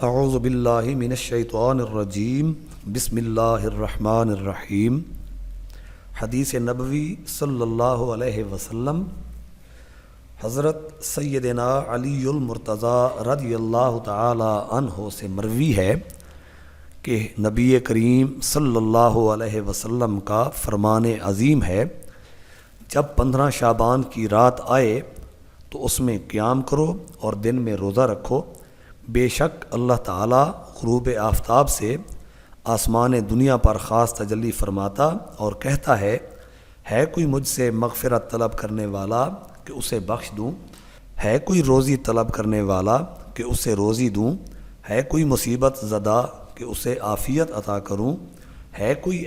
اعوذ باللہ من الشیطان الرجیم بسم اللہ الرحمن الرحیم۔ حدیث نبوی صلی اللہ علیہ وسلم حضرت سیدنا علی المرتضیٰ رضی اللہ تعالی عنہ سے مروی ہے کہ نبی کریم صلی اللہ علیہ وسلم کا فرمان عظیم ہے، جب 15 شعبان کی رات آئے تو اس میں قیام کرو اور دن میں روزہ رکھو۔ بے شک اللہ تعالیٰ غروب آفتاب سے آسمان دنیا پر خاص تجلی فرماتا اور کہتا ہے کوئی مجھ سے مغفرت طلب کرنے والا کہ اسے بخش دوں، ہے کوئی روزی طلب کرنے والا کہ اسے روزی دوں، ہے کوئی مصیبت زدہ کہ اسے عافیت عطا کروں، ہے کوئی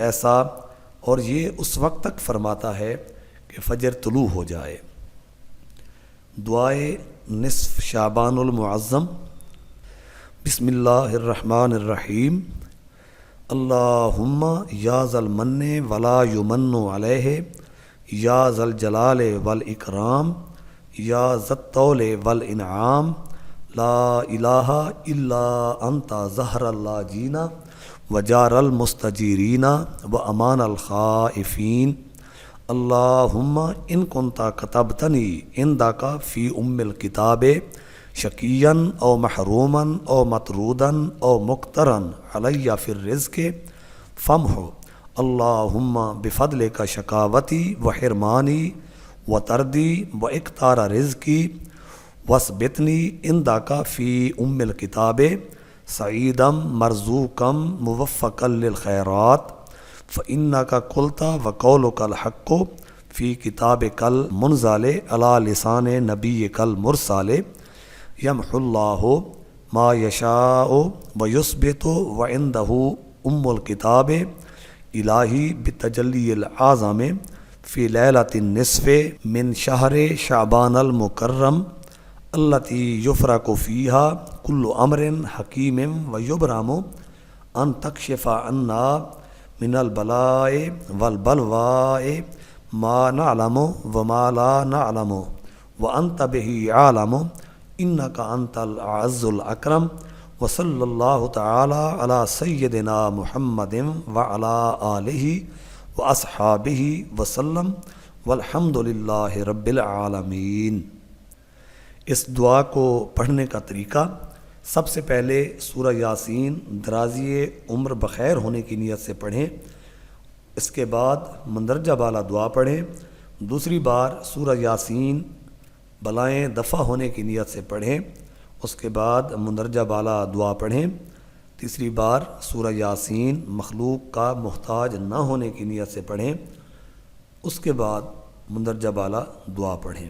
ایسا اور یہ اس وقت تک فرماتا ہے کہ فجر طلوع ہو جائے۔ دعائے نصف شعبان المعظم۔ بسم اللہ الرحمن الرحیم۔ اللہم یا ذا المن ولا یمن علیہ یا ذا الجلال والاکرام یا ذا الطول والانعام لا الہ الا انت ظہر اللہ جینا وجار المستجیرین وامان الخائفین۔ اللہم ان کنتا کتبتنی عندک فی الکتاب شقیا او محروما او مطرودا او مقترا علی فی الرزق فامحو اللہم بفضلک شقاوتی وحرمانی وطردی واکتار رزقی واثبتنی عندک فی الکتاب سعیدا مرزوقا موفقا للخیرات فإنك قلت وقولك الحق في كتابك المنزل على لسان نبيك المرسل يمحو الله ما يشاء ويثبت وعنده الكتاب إلهي بالتجلي الأعظم في ليلة النصف من شهر شعبان المكرم التي يفرق فيها كل أمر حكيم ويبرم أن تكشف عنا من البلاء والبلواء ما نعلم وما لا نعلم وانت به عالم انك انت الاعز الاکرم وصلی اللہ تعالی علی سیدنا محمد وعلی آلہ واصحابہ وسلم والحمد للہ رب العالمین۔ اس دعا کو پڑھنے کا طریقہ: سب سے پہلے سورہ یاسین درازی عمر بخیر ہونے کی نیت سے پڑھیں، اس کے بعد مندرجہ بالا دعا پڑھیں، دوسری بار سورہ یاسین بلائیں دفع ہونے کی نیت سے پڑھیں، اس کے بعد مندرجہ بالا دعا پڑھیں، تیسری بار سورہ یاسین مخلوق کا محتاج نہ ہونے کی نیت سے پڑھیں، اس کے بعد مندرجہ بالا دعا پڑھیں۔